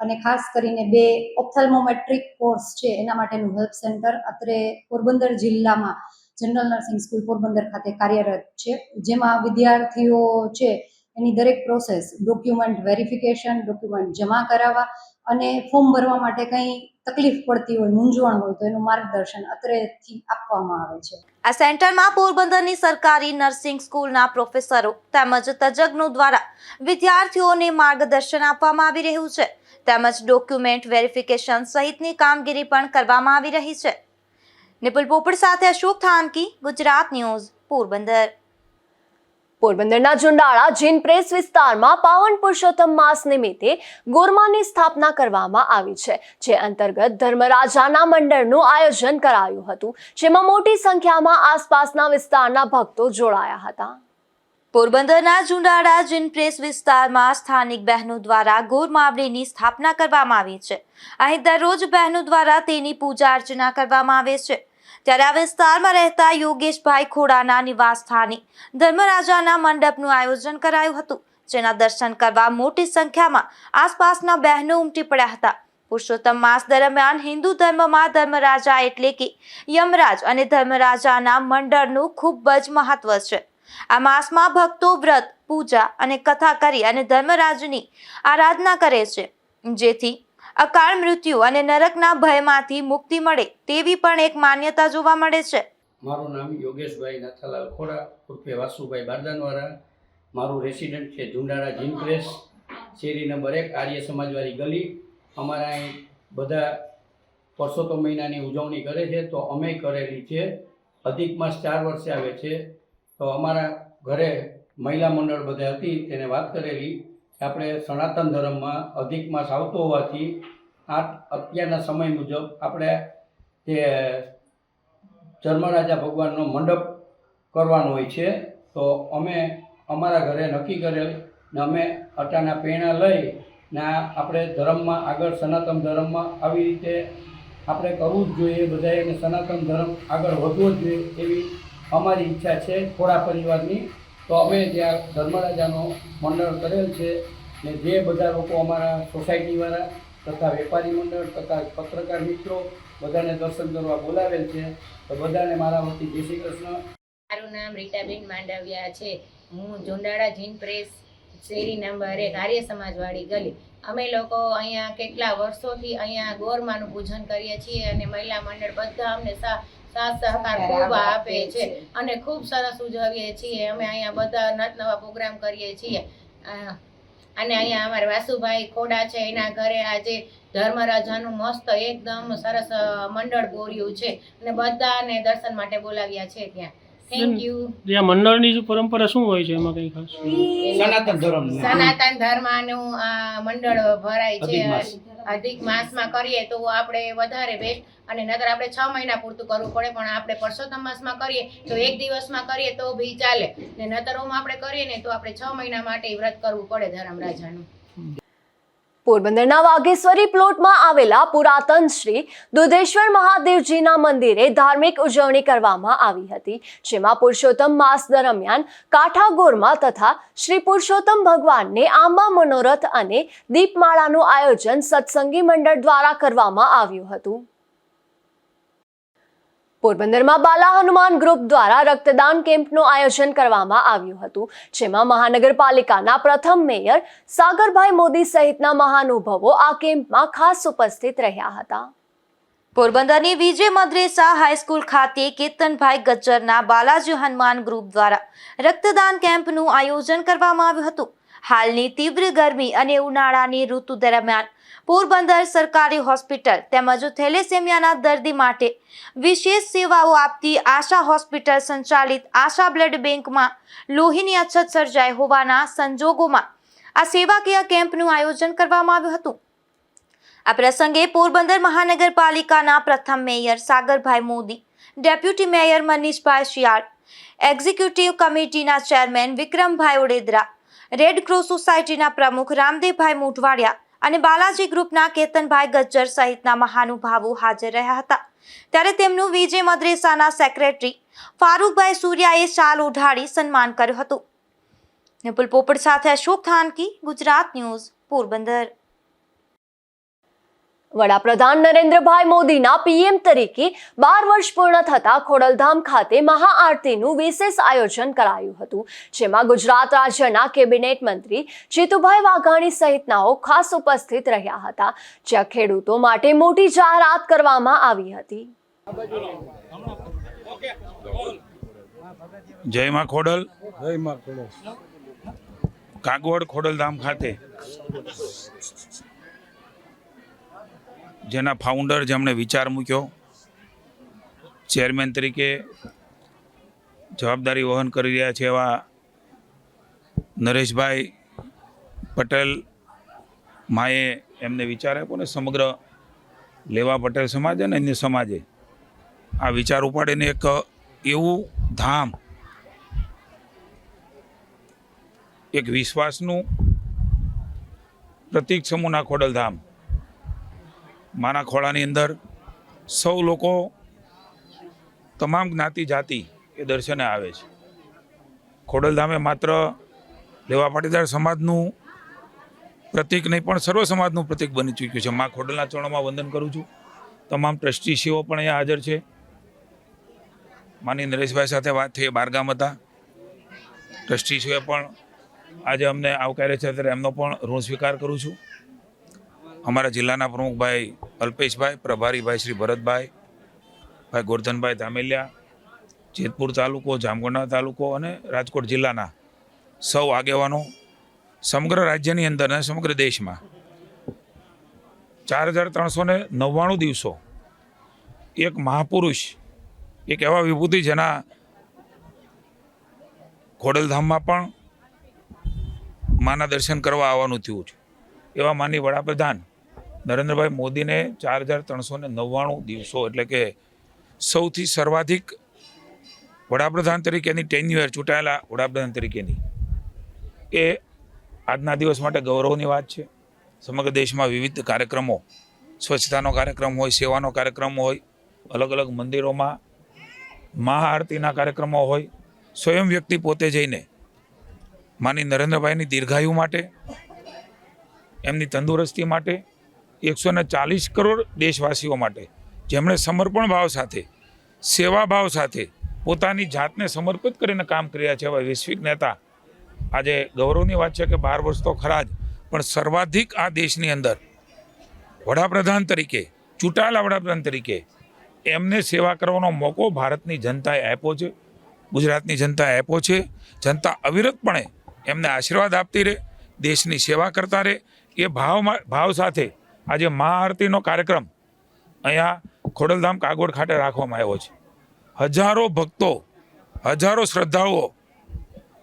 અને ખાસ કરીને 2 ઓપ્થેલ્મોમેટ્રિક કોર્સ છે એના માટેનું હેલ્પ સેન્ટર અત્રે પોરબંદર જિલ્લામાં જનરલ નર્સિંગ સ્કૂલ પોરબંદર ખાતે કાર્યરત છે, જેમાં વિદ્યાર્થીઓ છે એની દરેક પ્રોસેસ, ડોક્યુમેન્ટ વેરિફિકેશન, ડોક્યુમેન્ટ જમા કરાવવા અને ફોર્મ ભરવા માટે કંઈ તકલીફ પડતી હોય, મૂંઝવણ હોય તો એનું માર્ગદર્શન અત્રેથી આપવામાં આવે છે. આ સેન્ટરમાં પોરબંદરની સરકારી નર્સિંગ સ્કૂલના પ્રોફેસરો તેમજ તજજ્ઞો દ્વારા વિદ્યાર્થીઓને માર્ગદર્શન આપવામાં આવી રહ્યું છે, તેમજ ડોક્યુમેન્ટ વેરિફિકેશન સહિતની કામગીરી પણ કરવામાં આવી રહી છે. નિપુલ પોપટ સાથે અશોક થાનકી, ગુજરાત ન્યૂઝ, પોરબંદર. પોરબંદરના જુંડાળા જીન પ્રેસ વિસ્તારમાં પાવન પુરુષોત્તમ માસ નિમિત્તે ગોરમાની સ્થાપના કરવામાં આવી છે, જે અંતર્ગત ધર્મરાજાના મંડળનું આયોજન કરાયું હતું, જેમાં મોટી સંખ્યામાં આસપાસના વિસ્તારના ભક્તો જોડાયા હતા. પોરબંદરના જુંડાળા જીન પ્રેસ વિસ્તારમાં સ્થાનિક બહેનો દ્વારા ગોરમાવડીની સ્થાપના કરવામાં આવી છે. અહીં દરરોજ બહેનો દ્વારા તેની પૂજા અર્ચના કરવામાં આવે છે. ત્યારે આ વિસ્તારમાં રહેતા યોગેશભાઈ ખોડાના નિવાસ સ્થાને ધર્મરાજાના મંડપનું આયોજન કરાયું હતું, જેના દર્શન કરવા મોટી સંખ્યામાં આસપાસના બહેનો ઉમટી પડ્યા હતા. પુરુષોત્તમ માસ દરમિયાન હિન્દુ ધર્મમાં ધર્મરાજા એટલે કે યમરાજ અને ધર્મરાજાના મંડળનું ખૂબ જ મહત્વ છે. આ માસમાં ભક્તો વ્રત, પૂજા અને કથા કરી અને ધર્મરાજની આરાધના કરે છે, જેથી અકાળ મૃત્યુ અને નરકના ભયમાંથી મુક્તિ મળે તેવી પણ એક માન્યતા જોવા મળે છે. મારું નામ યોગેશભાઈ નાથાલાલ ખોડા ઉર્ફે વાસુભાઈ બારદાનવાળા. મારું રેસિડન્ટ છે જુંડાળા જીન પ્રેસ, શેરી નંબર 1, આર્ય સમાજવાળી ગલી. અમારા અહીં બધા પુરુષોત્તમ મહિનાની ઉજવણી કરે છે, તો અમે કરેલી છે. અધિક માસ 4 વર્ષે આવે છે, તો અમારા ઘરે મહિલા મંડળ બધા હતી, તેને વાત કરેલી કે આપણે સનાતન ધર્મમાં અધિક માસ આવતો હોવાથી અત્યારના સમય મુજબ આપણે જે ધર્મરાજા ભગવાનનો મંડપ કરવાનો હોય છે. તો અમે અમારા ઘરે નક્કી કરેલ ને અમે અટાના પ્રેરણા લઈ ને આપણે ધર્મમાં આગળ સનાતન ધર્મમાં આવી રીતે આપણે કરવું જ જોઈએ બધાએ, અને સનાતન ધર્મ આગળ વધવો જ જોઈએ એવી અમારી ઈચ્છા છે ખોડા પરિવારની. તો અમે ત્યાં ધર્મરાજાનો મંડળ કરેલ છે ને જે બધા લોકો અમારા સોસાયટીવાળા તથા વેપારી મંડળ તથા પત્રકાર મિત્રો બધાને દર્શન કરવા બોલાવેલ છે. તો બધાને મારા વતી જય શ્રી કૃષ્ણ. મારું નામ રીટાબેન માંડવિયા છે. હું જુંડાળા જીન પ્રેસ, શેરી નંબર 1, આર્ય સમાજવાળી ગલી. અમે લોકો અહીંયા કેટલા વર્ષોથી અહીંયા ગોરમાનું પૂજન કરીએ છીએ અને મહિલા મંડળ બધા અમને સાથ સહકાર ખૂબ આપે છે અને ખૂબ સરસ ઉજવીએ છીએ. અમે અહીંયા બધા નવા પ્રોગ્રામ કરીએ છીએ. અને અહીંયા અમારે વાસુભાઈ ખોડા છે, એના ઘરે આજે ધર્મરાજાનું મસ્ત એકદમ સરસ મંડળ ગોર્યું છે અને બધાને દર્શન માટે બોલાવ્યા છે ત્યાં. Thank you. ત્યાં મંડળની પરંપરા શું હોય છે એમાં કંઈ ખાસ? સનાતન ધર્મનું આ મંડળ ભરાય છે. અધિક માસમાં કરીએ તો આપણે વધારે બેસ્ટ, અને નતર આપણે 6 મહિના પૂરતું કરવું પડે, પણ આપણે પરસોત્તમ માસમાં કરીએ તો 1 દિવસમાં કરીએ તો બી ચાલે, ને નતરોમાં આપણે કરીએ ને તો આપણે 6 મહિના માટે વ્રત કરવું પડે ધર્મરાજાનું. પોરબંદરના વાઘેશ્વરી પ્લોટમાં આવેલા પુરાતન શ્રી દુધેશ્વર મહાદેવજીના મંદિરે ધાર્મિક ઉજવણી કરવામાં આવી હતી, જેમાં પુરુષોત્તમ માસ દરમિયાન કાઠાગોરમાં તથા શ્રી પુરુષોત્તમ ભગવાનને આંબા મનોરથ અને દીપમાળાનું આયોજન સત્સંગી મંડળ દ્વારા કરવામાં આવ્યું હતું. પોરબંદરમાં બાલા હનુમાન ગ્રુપ દ્વારા રક્તદાન કેમ્પનું આયોજન કરવામાં આવ્યું હતું, જેમાં મહાનગરપાલિકાના પ્રથમ મેયર સાગરભાઈ મોદી સહિતના મહાનુભાવો આ કેમ્પમાં ખાસ ઉપસ્થિત રહ્યા હતા. પોરબંદરની વિજય મદ્રેસા હાઈસ્કૂલ ખાતે કેતનભાઈ ગજ્જરના બાલાજી હનુમાન ગ્રુપ દ્વારા રક્તદાન કેમ્પનું આયોજન કરવામાં આવ્યું હતું. હાલની તીવ્ર ગરમી અને ઉનાળાની ઋતુ દરમિયાન પોરબંદર સરકારી હોસ્પિટલ તેમજ થેલેસેમિયાના દર્દી માટે વિશેષ સેવાઓ આપતી આશા હોસ્પિટલ સંચાલિત આશા બ્લડ બેંકમાં લોહીની અછત સર્જાઈ હોવાના સંજોગોમાં આ સેવાકીય કેમ્પનું આયોજન કરવામાં આવ્યું હતું. આ પ્રસંગે પોરબંદર મહાનગરપાલિકાના પ્રથમ મેયર સાગરભાઈ મોદી, ડેપ્યુટી મેયર મનીષભાઈ શિયાળ, એક્ઝિક્યુટિવ કમિટીના ચેરમેન વિક્રમભાઈ ઓડેદરા, રેડ ક્રોસ સોસાયટીના પ્રમુખ રામદેવભાઈ મોઢવાડિયા અને બાલાજી ગ્રુપના કેતનભાઈ ગજ્જર સહિતના મહાનુભાવો હાજર રહ્યા હતા. ત્યારે તેમનું વિજય મદ્રેસાના સેક્રેટરી ફારૂકભાઈ સૂર્યાએ શાલ ઓઢાડી સન્માન કર્યું હતું. નિપુલ પોપટ સાથે અશોક થાનકી, ગુજરાત ન્યૂઝ, પોરબંદર. વડાપ્રધાન નરેન્દ્રભાઈ મોદીના પીએમ તરીકે 12 વર્ષ પૂર્ણ થતા ખોડલધામ ખાતે મહાઆરતીનું વિશેષ આયોજન કરાયું હતું, જેમાં ગુજરાત રાજ્યના કેબિનેટ મંત્રી જીતુભાઈ વાઘાણી સહિતનાઓ ખાસ ઉપસ્થિત રહ્યા હતા, જ્યાં ખેડૂતો માટે મોટી જાહેરાત કરવામાં આવી હતી. જય માં ખોડલ. જય માં ખોડલ. કાગવડ ખોડલધામ ખાતે જેના ફાઉન્ડર, જેમણે વિચાર મૂક્યો, ચેરમેન તરીકે જવાબદારી વહન કરી રહ્યા છે એવા નરેશભાઈ પટેલ માએ એમને વિચાર આપ્યો ને સમગ્ર લેવા પટેલ સમાજ અને અન્ય સમાજે આ વિચાર ઉપાડીને એક એવું ધામ, એક વિશ્વાસનું પ્રતીક સમૂહના ખોડલધામ, માના ખોળાની અંદર સૌ લોકો, તમામ જ્ઞાતિ જાતિ એ દર્શને આવે છે. ખોડલધામે માત્ર લેવા પાટીદાર સમાજનું પ્રતીક નહીં પણ સર્વ સમાજનું પ્રતીક બની ચૂક્યું છે. મા ખોડલના ચરણોમાં વંદન કરું છું. તમામ ટ્રસ્ટીશ્રીઓ પણ અહીંયા હાજર છે. માની નરેશભાઈ સાથે વાત થઈ, બારગામ હતા. ટ્રસ્ટીશ્રીઓએ પણ આજે અમને આવકાર્યા છે, ત્યારે એમનો પણ ઋણ સ્વીકાર કરું છું. અમારા જિલ્લાના પ્રમુખભાઈ અલ્પેશભાઈ, પ્રભારીભાઈ શ્રી ભરતભાઈ, ભાઈ ગોરધનભાઈ ધામેલિયા, જેતપુર તાલુકો, જામગઢડા તાલુકો અને રાજકોટ જિલ્લાના સૌ આગેવાનો, સમગ્ર રાજ્યની અંદર અને સમગ્ર દેશમાં 4399 દિવસો એક મહાપુરુષ, એક એવા વિભૂતિ જેના ખોડલધામમાં પણ માના દર્શન કરવા આવવાનું થયું છે, એવા માની વડાપ્રધાન નરેન્દ્રભાઈ મોદીને 4399 દિવસો એટલે કે સૌથી સર્વાધિક વડાપ્રધાન તરીકેની ટેન્યુઅર, ચૂંટાયેલા વડાપ્રધાન તરીકેની, એ આજના દિવસ માટે ગૌરવની વાત છે. સમગ્ર દેશમાં વિવિધ કાર્યક્રમો, સ્વચ્છતાનો કાર્યક્રમ હોય, સેવાનો કાર્યક્રમ હોય, અલગ અલગ મંદિરોમાં મહાઆરતીના કાર્યક્રમો હોય, સ્વયં વ્યક્તિ પોતે જઈને માની નરેન્દ્રભાઈની દીર્ઘાયુ માટે, એમની તંદુરસ્તી માટે, 140 કરોડ દેશવાસીઓ માટે જેમણે સમર્પણ ભાવ સાથે, સેવા ભાવ સાથે પોતાની જાતને સમર્પિત કરીને કામ કર્યા છે, એવા વૈશ્વિક નેતા. આજે ગૌરવની વાત છે કે 12 વર્ષ તો ખરા જ, પણ સર્વાધિક આ દેશની અંદર વડાપ્રધાન તરીકે, ચૂંટાયેલા વડાપ્રધાન તરીકે એમને સેવા કરવાનો મોકો ભારતની જનતાએ આપ્યો છે, ગુજરાતની જનતાએ આપ્યો છે. જનતા અવિરતપણે એમને આશીર્વાદ આપતી રહે, દેશની સેવા કરતા રહે, એ ભાવ સાથે આજે મહાઆરતીનો કાર્યક્રમ અહીંયા ખોડલધામ કાગોડ ખાતે રાખવામાં આવ્યો છે. હજારો ભક્તો, હજારો શ્રદ્ધાળુઓ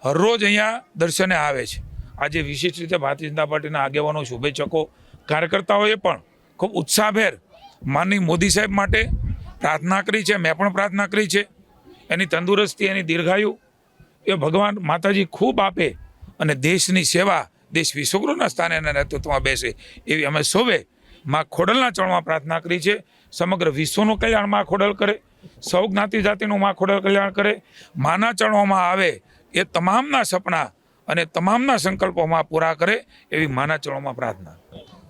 હરરોજ અહીંયા દર્શને આવે છે. આજે વિશેષ રીતે ભારતીય જનતા પાર્ટીના આગેવાનો, શુભેચ્છકો, કાર્યકર્તાઓએ પણ ખૂબ ઉત્સાહભેર માનની મોદી સાહેબ માટે પ્રાર્થના કરી છે. મેં પણ પ્રાર્થના કરી છે. એની તંદુરસ્તી, એની દીર્ઘાયુ એ ભગવાન માતાજી ખૂબ આપે અને દેશની સેવા, દેશ વિશ્વગુરુના સ્થાને એના નેતૃત્વમાં બેસે એવી અમે સૌએ માં ખોડલના ચરણમાં પ્રાર્થના કરી છે. સમગ્ર વિશ્વનું કલ્યાણ માં ખોડલ કરે, સૌ જ્ઞાતિ જાતિનું માં ખોડલ કલ્યાણ કરે, માના ચરણોમાં આવે એ તમામના સપના અને તમામના સંકલ્પોમાં પૂરા કરે એવી માના ચરણોમાં પ્રાર્થના.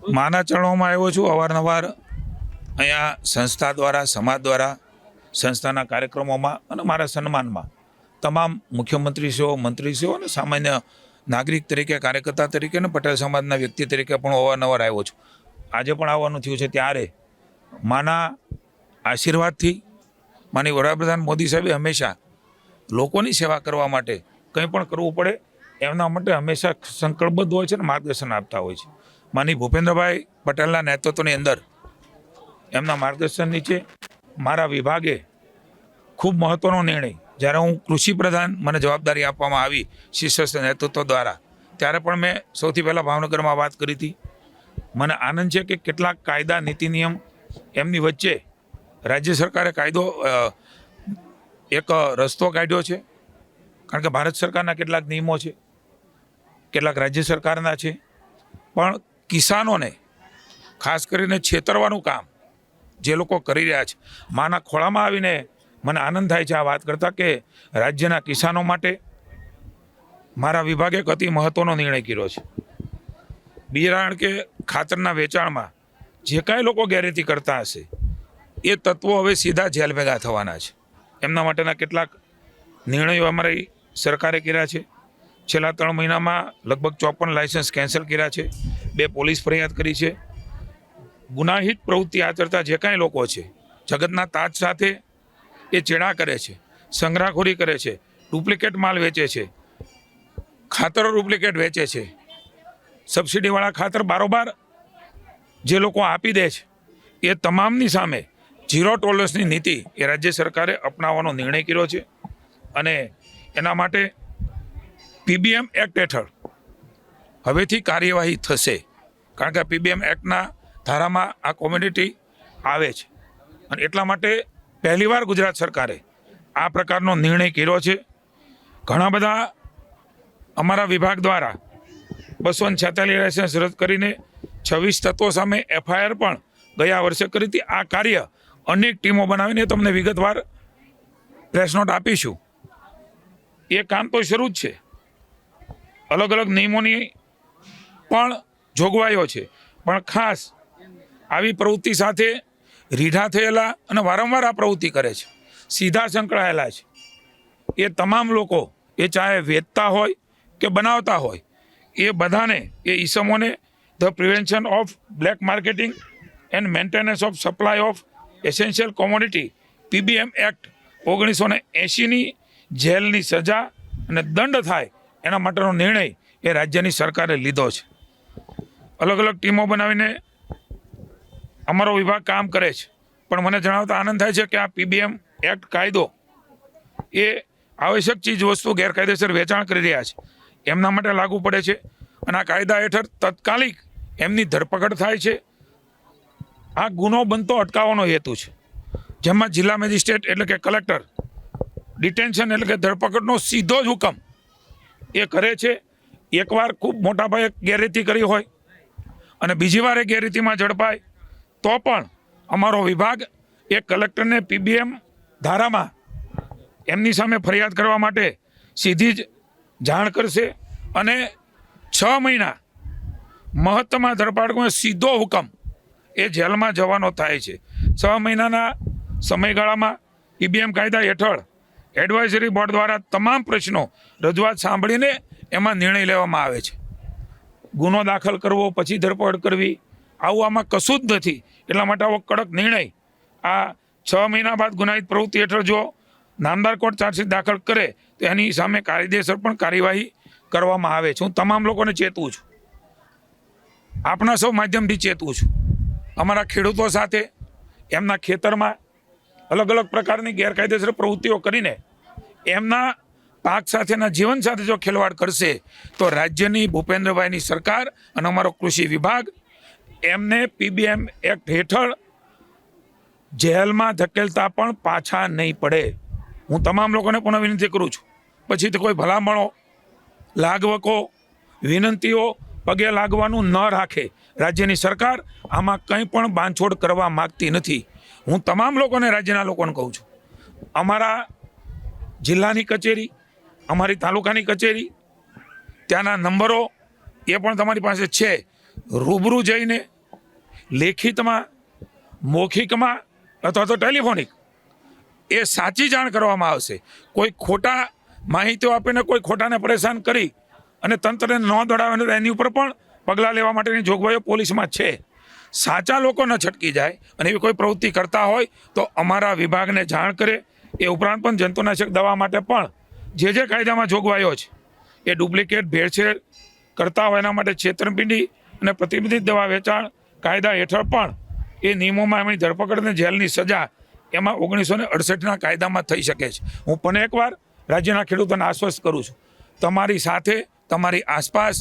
માના ચરણોમાં આવ્યો છું. અવારનવાર અહીંયા સંસ્થા દ્વારા, સમાજ દ્વારા, સંસ્થાના કાર્યક્રમોમાં અને મારા સન્માનમાં તમામ મુખ્યમંત્રીશ્રીઓ, મંત્રીશ્રીઓ અને સામાન્ય નાગરિક તરીકે, કાર્યકર્તા તરીકે અને પટેલ સમાજના વ્યક્તિ તરીકે પણ અવારનવાર આવ્યો છું. આજે પણ આવવાનું થયું છે. ત્યારે માના આશીર્વાદથી માની વડાપ્રધાન મોદી સાહેબે હંમેશા લોકોની સેવા કરવા માટે કંઈ પણ કરવું પડે એમના માટે હંમેશા સંકલ્પબદ્ધ હોય છે અને માર્ગદર્શન આપતા હોય છે. માની ભૂપેન્દ્રભાઈ પટેલના નેતૃત્વની અંદર એમના માર્ગદર્શન નીચે મારા વિભાગે ખૂબ મહત્ત્વનો નિર્ણય, જ્યારે હું કૃષિ પ્રધાન મને જવાબદારી આપવામાં આવી શીર્ષસ્થ નેતૃત્વ દ્વારા, ત્યારે પણ મેં સૌથી પહેલાં ભાવનગરમાં વાત કરી હતી. મને આનંદ છે કે કેટલાક કાયદા, નીતિ નિયમ એમની વચ્ચે રાજ્ય સરકારે કાયદો એક રસ્તો કાઢ્યો છે. કારણ કે ભારત સરકારના કેટલાક નિયમો છે, કેટલાક રાજ્ય સરકારના છે, પણ કિસાનોને ખાસ કરીને છેતરવાનું કામ જે લોકો કરી રહ્યા છે, માના ખોળામાં આવીને મને આનંદ થાય છે આ વાત કરતાં કે રાજ્યના કિસાનો માટે મારા વિભાગે એક અતિ મહત્ત્વનો નિર્ણય કર્યો છે. બિયારણ કે ખાતરના વેચાણમાં જે કાંઈ લોકો ગેરરીતિ કરતા હશે એ તત્વો હવે સીધા જેલ ભેગા થવાના છે. એમના માટેના કેટલાક નિર્ણયો અમારી સરકારે કર્યા છે. છેલ્લા 3 મહિનામાં લગભગ 54 લાયસન્સ કેન્સલ કર્યા છે, 2 પોલીસ ફરિયાદ કરી છે. ગુનાહિત પ્રવૃત્તિ આચરતા જે કાંઈ લોકો છે, જગતના તાજ સાથે એ ચેડા કરે છે, સંગ્રહખોરી કરે છે, ડુપ્લિકેટ માલ વેચે છે, ખાતરો ડુપ્લિકેટ વેચે છે, સબસિડીવાળા ખાતર બારોબાર જે લોકો આપી દે છે, એ તમામની સામે 0 ટોલરન્સની નીતિ એ રાજ્ય સરકારે અપનાવવાનો નિર્ણય કર્યો છે. અને એના માટે PBM એક્ટ હેઠળ હવેથી કાર્યવાહી થશે. કારણ કે PBM એક્ટના ધારામાં આ કોમ્યુનિટી આવે છે અને એટલા માટે પહેલીવાર ગુજરાત સરકારે આ પ્રકારનો નિર્ણય કર્યો છે. ઘણા બધા અમારા વિભાગ દ્વારા 246 લાયસન્સ રદ કરીને 26 તત્વો સામે FIR પણ ગયા વર્ષે કરી હતી. આ કાર્ય અનેક ટીમો બનાવીને તમને વિગતવાર પ્રેસ નોટ આપીશું. એ કામ તો શરૂ જ છે. અલગ અલગ નિયમોની પણ જોગવાઈઓ છે, પણ ખાસ આવી પ્રવૃત્તિ સાથે રીઢા થયેલા અને વારંવાર આ પ્રવૃત્તિ કરે છે, સીધા સંકળાયેલા છે, એ તમામ લોકો, એ ચાહે વેચતા હોય કે બનાવતા હોય, એ બધાને, એ ઈસમોને the prevention of black marketing and maintenance of supply of essential commodity PBM act 1980ની જેલની સજા અને દંડ થાય એના માટેનો નિર્ણય એ રાજ્યની સરકારે લીધો છે. અલગ અલગ ટીમો બનાવીને અમારો વિભાગ કામ કરે છે. પણ મને જણાવતા આનંદ થાય છે કે આ PBM એક્ટ કાયદો એ આવશ્યક ચીજ વસ્તુ ગેરકાયદેસર વેચાણ કરી રહ્યા છે એમના માટે લાગુ પડે છે. અને આ કાયદા હેઠળ તાત્કાલિક એમની ધરપકડ થાય છે. આ ગુનો બનતો અટકાવવાનો હેતુ છે, જેમાં જિલ્લા મેજિસ્ટ્રેટ એટલે કે કલેક્ટર ડિટેન્શન એટલે કે ધરપકડનો સીધો જ હુકમ એ કરે છે. એકવાર ખૂબ મોટા પાયે ગેરરીતિ કરી હોય અને બીજી વાર એ ગેરરીતિમાં ઝડપાય તો પણ અમારો વિભાગ એ કલેક્ટરને PBM ધારામાં એમની સામે ફરિયાદ કરવા માટે સીધી જ જાણ કરશે અને 6 મહિના મહત્તમ ધરપકડનો સીધો હુકમ એ જેલમાં જવાનો થાય છે. 6 મહિનાના સમયગાળામાં PBM કાયદા હેઠળ એડવાઇઝરી બોર્ડ દ્વારા તમામ પ્રશ્નો, રજૂઆત સાંભળીને એમાં નિર્ણય લેવામાં આવે છે. ગુનો દાખલ કરવો પછી ધરપકડ કરવી આવું આમાં કશું જ નથી. એટલા માટે આવો કડક નિર્ણય આ 6 મહિના બાદ ગુનાહિત પ્રવૃત્તિ હેઠળ જો નામદાર કોર્ટ ચાર્જશીટ દાખલ કરે તો એની સામે કાયદેસર પણ કાર્યવાહી કરવામાં આવે છે. હું તમામ લોકોને ચેતવું છું, આપણા સૌ માધ્યમથી ચેતવું છું. અમારા ખેડૂતો સાથે એમના ખેતરમાં અલગ અલગ પ્રકારની ગેરકાયદેસર પ્રવૃત્તિઓ કરીને એમના પાક સાથેના જીવન સાથે જો ખેલવાડ કરશે તો રાજ્યની ભૂપેન્દ્રભાઈની સરકાર અને અમારો કૃષિ વિભાગ એમને PBM એક્ટ હેઠળ જેલમાં ધકેલતા પણ પાછા નહીં પડે. હું તમામ લોકોને પુનઃ વિનંતી કરું છું. પછી તો કોઈ ભલામણો, લાગવકો, વિનંતીઓ પગે લાગવાનું ન રાખે. રાજ્યની સરકાર આમાં કંઈ પણ બાંધછોડ કરવા માગતી નથી. હું તમામ લોકોને, રાજ્યના લોકોને કહું છું, અમારા જિલ્લાની કચેરી, અમારી તાલુકાની કચેરી, ત્યાંના નંબરો એ પણ તમારી પાસે છે. રૂબરૂ જઈને લેખિતમાં, મૌખિકમાં અથવા તો ટેલિફોનિક એ સાચી જાણ કરવામાં આવશે. કોઈ ખોટા માહિતીઓ આપીને કોઈ ખોટાને પરેશાન કરી અને તંત્રને ન દોડાવે તો એની ઉપર પણ પગલાં લેવા માટેની જોગવાઈઓ પોલીસમાં છે. સાચા લોકો ન છટકી જાય અને એવી કોઈ પ્રવૃત્તિ કરતા હોય તો અમારા વિભાગને જાણ કરે. એ ઉપરાંત પણ જંતુનાશક દવા માટે પણ જે કાયદામાં જોગવાઈઓ છે એ ડુપ્લિકેટ, ભેળસેળ કરતા હોય એના માટે છેતરપિંડી અને પ્રતિબંધિત દવા વેચાણ કાયદા હેઠળ પણ એ નિયમોમાં એમની ધરપકડ અને જેલની સજા એમાં 1968ના કાયદામાં થઈ શકે છે. હું પણ એકવાર રાજ્યના ખેડૂતોને આશ્વસ્ત કરું છું, તમારી સાથે, તમારી આસપાસ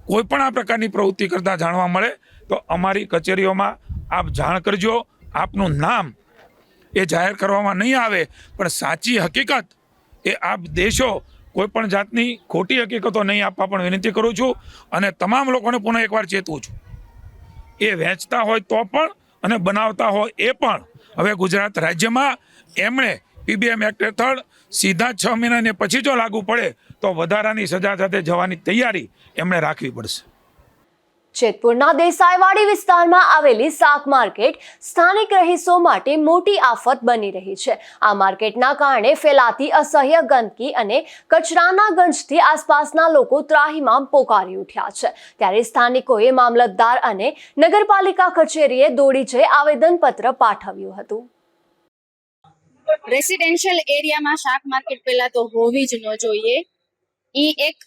કોઈ પણ આ પ્રકારની પ્રવૃત્તિ કરતા જાણવા મળે તો અમારી કચેરીઓમાં આપ જાણ કરજો. આપનું નામ એ જાહેર કરવામાં નહીં આવે પણ સાચી હકીકત એ આપ દેશો. કોઈ પણ જાતની ખોટી હકીકતો નહીં આપવા પણ વિનંતી કરું છું. અને તમામ લોકોને પુનઃ એકવાર ચેતવું છું, એ વેચતા હોય તો પણ અને બનાવતા હોય એ પણ હવે ગુજરાત રાજ્યમાં એમણે PBM એક્ટ હેઠળ સીધા 6 મહિનાને પછી જો લાગુ પડે તો વધારાની સજા સાથે જવાની તૈયારી એમણે રાખવી પડશે. જેતપુરના દેસાઈવાડી વિસ્તારમાં આવેલી શાક માર્કેટ સ્થાનિક રહીશો માટે મોટી આફત બની રહી છે. આ માર્કેટના કારણે ફેલાતી અસહ્ય ગંદકી અને કચરાના ગંજથી આસપાસના લોકો ત્રાહિમામ પોકારી ઉઠ્યા છે. ત્યારે સ્થાનિકોએ મામલતદાર અને નગરપાલિકા કચેરીએ દોડી જઈ આવેદનપત્ર પાઠવ્યું હતું. રેસિડેન્શિયલ એરિયામાં શાક માર્કેટ પહેલા તો હોવી જ ન જોઈએ. એ એક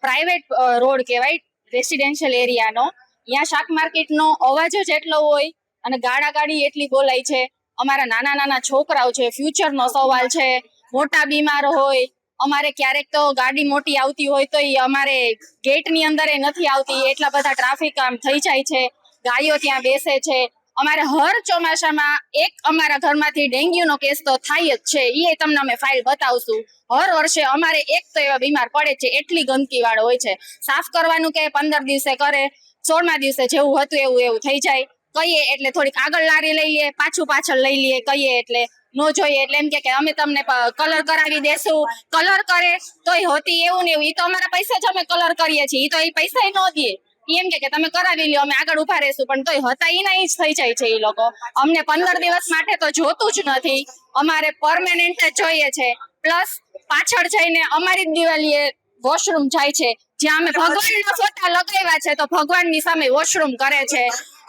પ્રાઇવેટ રોડ કહેવાય રેસિડેન્શિયલ એરિયાનો. અહીંયા શાક માર્કેટનો અવાજ જ એટલો હોય અને ગાડી એટલી બોલાય છે. અમારા નાના નાના છોકરાઓ છે, ફ્યુચરનો સવાલ છે, મોટા બીમાર હોય. અમારે ક્યારેક તો ગાડી મોટી આવતી હોય તો એ અમારે ગેટની અંદર નથી આવતી, એટલા બધા ટ્રાફિક આમ થઈ જાય છે. ગાડીઓ ત્યાં બેસે છે. અમારે હર ચોમાસામાં એક અમારા ઘરમાંથી ડેન્ગ્યુનો કેસ તો થાય જ છે. એ તમને અમે ફાઇલ બતાવશું. હર વર્ષે અમારે એક તો એવા બીમાર પડે છે, એટલી ગંદકી વાળો હોય છે. સાફ કરવાનું કે 15 દિવસે કરે, 16મા દિવસે જેવું હતું એવું થઈ જાય. કહીએ એટલે થોડીક આગળ લારી લઈ લઈએ, પાછળ લઈ લઈએ. કહીએ એટલે નો જોઈએ એટલે એમ કે અમે તમને કલર કરાવી દેશું. કલર કરે તોય હોતી એવું ને એવું. એ તો અમારા પૈસા જ અમે કલર કરીએ છીએ, એ તો એ પૈસા ન દે. એમ કે તમે કરાવી લ્યો, અમે આગળ ઉભા રહેશું. પણ તોય હતા એના જ થઈ જાય છે. એ લોકો અમને 15 દિવસ માટે તો જોતું જ નથી, અમારે પરમેનન્ટ જ જોઈએ છે. પ્લસ પાછળ જઈને અમારી જ દિવાલીએ વોશરૂમ જાય છે, જ્યાં અમે ભગવાનના ફોટા લગાવ્યા છે તો ભગવાનની સામે વોશરૂમ કરે છે.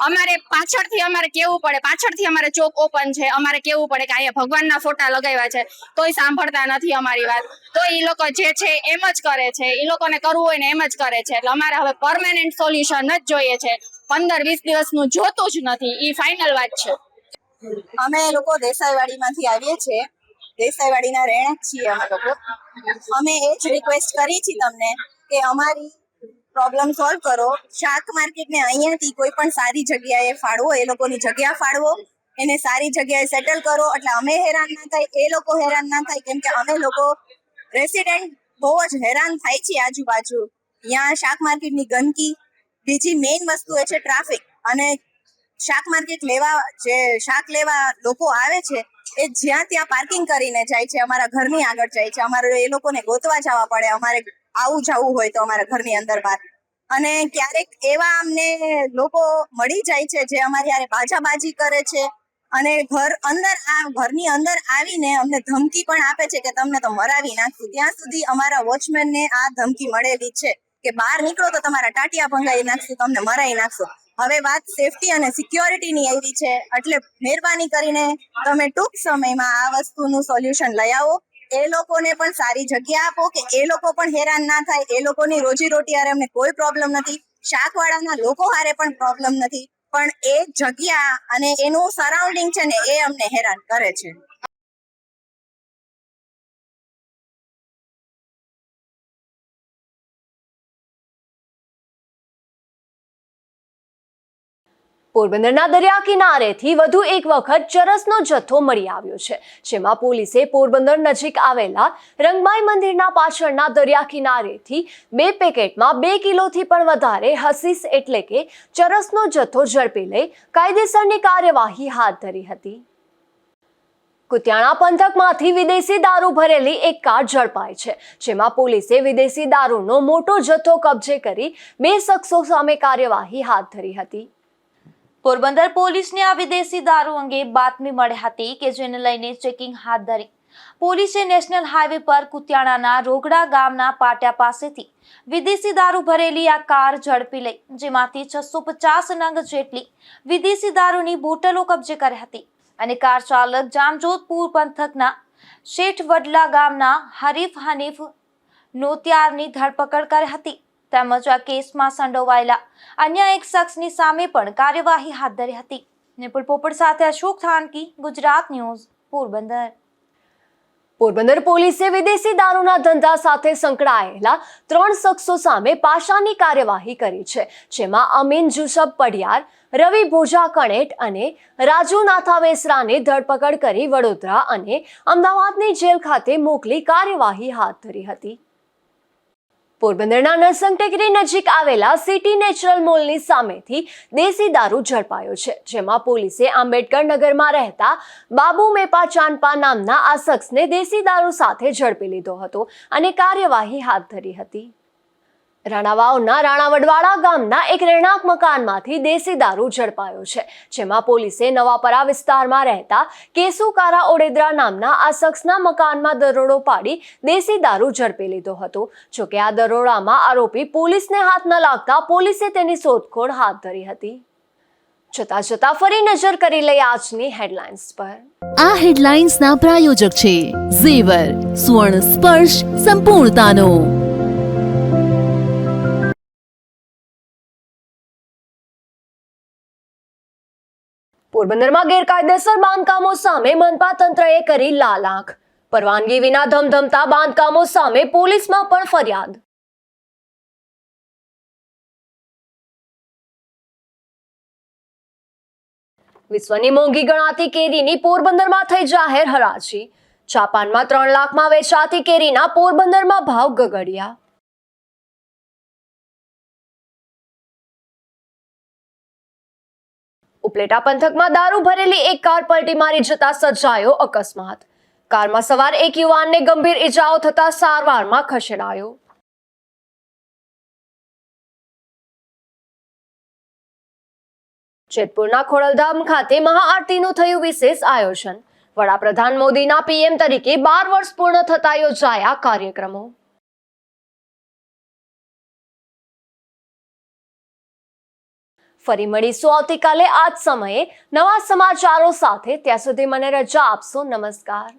અમારે પાછળથી અમારે કેવું પડે, પાછળથી અમારે ચોક ઓપન છે, અમારે કેવું પડે કે અહીંયા ભગવાનના ફોટા લગાવ્યા છે, તોય સાંભળતા નથી અમારી વાત. તો એ લોકો જે છે એમ જ કરે છે. એ લોકોને કરવું હોય ને એમ જ કરે છે. એટલે અમારે હવે પરમેનન્ટ સોલ્યુશન જ જોઈએ છે. 15-20 દિવસનું જોતું જ નથી. એ ફાઇનલ વાત છે. અમે લોકો દેસાઈવાડીમાંથી આવીએ છીએ. દેસાઈવાડીના રહેણાંક છીએ અમે લોકો. અમે એ જ રિક્વેસ્ટ કરી છે તમને કે અમારી પ્રોબ્લેમ સોલ્વ કરો. શાક માર્કેટને અહીંયાથી કોઈ પણ સારી જગ્યાએ ફાળવો, એ લોકોની જગ્યા ફાળવો, એને સારી જગ્યાએ સેટલ કરો. એટલે અમે હેરાન ના થાય, એ લોકો હેરાન ના થાય. કેમ કે અમે લોકો રેસિડેન્ટ બહુ જ હેરાન થાય છે આજુબાજુ. અહીંયા શાક માર્કેટની ગંદકી, બીજી મેઇન વસ્તુ એ છે ટ્રાફિક. અને શાક માર્કેટ લેવા જે શાક લેવા લોકો આવે છે એ જ્યાં ત્યાં પાર્કિંગ કરીને જાય છે, અમારા ઘરની આગળ જાય છે. અમારે એ લોકોને ગોતવા જવા પડે, અમારે આવું જવું હોય તો અમારા ઘરની અંદર બહાર. અને ક્યારેક એવા અમને લોકો મળી જાય છે જે અમારી યારે બાજાબાજી કરે છે અને ઘરની અંદર આવીને અમને ધમકી પણ આપે છે કે તમને તો મરાવી નાખશું. ત્યાં સુધી અમારા વોચમેનને આ ધમકી મળેલી છે કે બહાર નીકળો તો તમારા ટાટિયા ભંગાઈ નાખશું, તમને મરાઈ નાખશું. હવે વાત સેફટી અને સિક્યોરિટીની આવી છે, એટલે મહેરબાની કરીને તમે ટૂંક સમયમાં આ વસ્તુનું સોલ્યુશન લઈ આવો. એ લોકોને પણ સારી જગ્યા આપો કે એ લોકો પણ હેરાન ના થાય. એ લોકોની રોજીરોટી હારે અમને કોઈ પ્રોબ્લેમ નથી, શાકવાળાના લોકો હારે પણ પ્રોબ્લેમ નથી, પણ એ જગ્યા અને એનું સરાઉન્ડિંગ છે ને એ અમને હેરાન કરે છે. પોરબંદરના દરિયા કિનારેથી વધુ એક વખત ચરસનો જથ્થો મળી આવ્યો છે, જેમાં પોલીસે પોરબંદર નજીક આવેલા રંગબાઈ મંદિરના પાછળના દરિયા કિનારેથી 2 પેકેટમાં 2 કિલોથી પણ વધારે હસીસ એટલે કે ચરસનો જથ્થો ઝડપી લઈ કાયદેસરની કાર્યવાહી હાથ ધરી હતી. કુતિયાણા પંથકમાંથી વિદેશી દારૂ ભરેલી એક કાર ઝડપાઈ છે, જેમાં પોલીસે વિદેશી દારૂનો મોટો જથ્થો કબજે કરી 2 શખ્સો સામે કાર્યવાહી હાથ ધરી હતી. પોરબંદર પોલીસને આ વિદેશી દારૂ અંગે બાતમી મળી હતી કે જેને લઈને ચેકિંગ હાથ ધરી પોલીસે નેશનલ હાઈવે પર કુતિયાણાના રોગડા ગામના પાટિયા પાસેથી વિદેશી દારૂ ભરેલી આ કાર ઝડપી લઈ જેમાંથી 650 નંગ જેટલી વિદેશી દારૂની બોટલો કબજે કરી હતી અને કાર ચાલક જામજોધપુર પંથકના શેઠ વડલા ગામના હરીફ હનીફ નોતિયારની ધરપકડ કરી હતી. તેમજ આ કેસમાં સંડોવાયેલા અન્ય એક શખ્સની સામે પણ કાર્યવાહી હાથ ધરી હતી. નિપુલ પોપટ સાથે અશોક થાનકી, ગુજરાત ન્યૂઝ, પોરબંદર. પોરબંદર પોલીસે વિદેશી દારૂના ધંધા સાથે સંકળાયેલા 3 શખ્સો સામે પાશાની કાર્યવાહી કરી છે, જેમાં અમીન જુસબ પડિયાર, રવિ ભોજા કણેટ અને રાજુ નાથા વેસરાની ધરપકડ કરી વડોદરા અને અમદાવાદની જેલ ખાતે મોકલી કાર્યવાહી હાથ ધરી હતી. પોરબંદરના નરસંગ ટેકરી નજીક આવેલા સિટી નેચરલ મોલની સામેથી દેશી દારૂ ઝડપાયો છે, જેમાં પોલીસે આંબેડકર નગરમાં રહેતા બાબુ મેપા ચાંદપા નામના આ શખ્સને દેશી દારૂ સાથે ઝડપી લીધો હતો અને કાર્યવાહી હાથ ધરી હતી. રાણાવાવના રાણાવડવાડા ગામના એક રહેણાંક મકાનમાંથી દેશી દારૂ ઝડપાયો છે, જેમાં પોલીસે નવાપરા વિસ્તારમાં રહેતા કેસુકારા ઓડેદરા નામના આ શખ્સના મકાનમાં દરોડો પાડી દેશી દારૂ ઝડપી લીધો હતો. જોકે આ દરોડામાં આરોપી પોલીસને હાથ ન લાગતા પોલીસે તેની શોધખોળ હાથ ધરી હતી. જતા ફરી નજર કરી લઈએ આજની હેડલાઇન્સ પર. આ હેડલાઇન્સના પ્રાયોજક છે ઝેવર, સ્વર્ણ સ્પર્શ સંપૂર્ણતાનો. પોરબંદરમાં ગેરકાયદેસર બાંધકામો સામે મનપા તંત્રએ કરી લાલ આંખ. પરવાનગી વિના ધમધમતા બાંધકામો સામે પોલીસમાં પણ ફરિયાદ. વિશ્વની મોંઘી ગણાતી કેરીની પોરબંદરમાં થઈ જાહેર હરાજી. જાપાનમાં 3 લાખમાં વેચાતી કેરીના પોરબંદરમાં ભાવ ગગડ્યા. ઉપલેટા પંથકમાં દારૂ ભરેલી એક કાર પલટી મારી જતા સર્જાયો અકસ્માત. કારમાં સવાર એક યુવાનને ગંભીર ઈજાઓ થતા સારવારમાં ખસેડાયો. જેતપુરના ખોડલધામ ખાતે મહાઆરતીનું થયું વિશેષ આયોજન. વડાપ્રધાન મોદીના પીએમ તરીકે 12 વર્ષ પૂર્ણ થતા યોજાયા કાર્યક્રમો. ફરી મળીશું આવતીકાલે આ જ સમયે નવા સમાચારો સાથે. ત્યાં સુધી મને રજા આપશો. નમસ્કાર.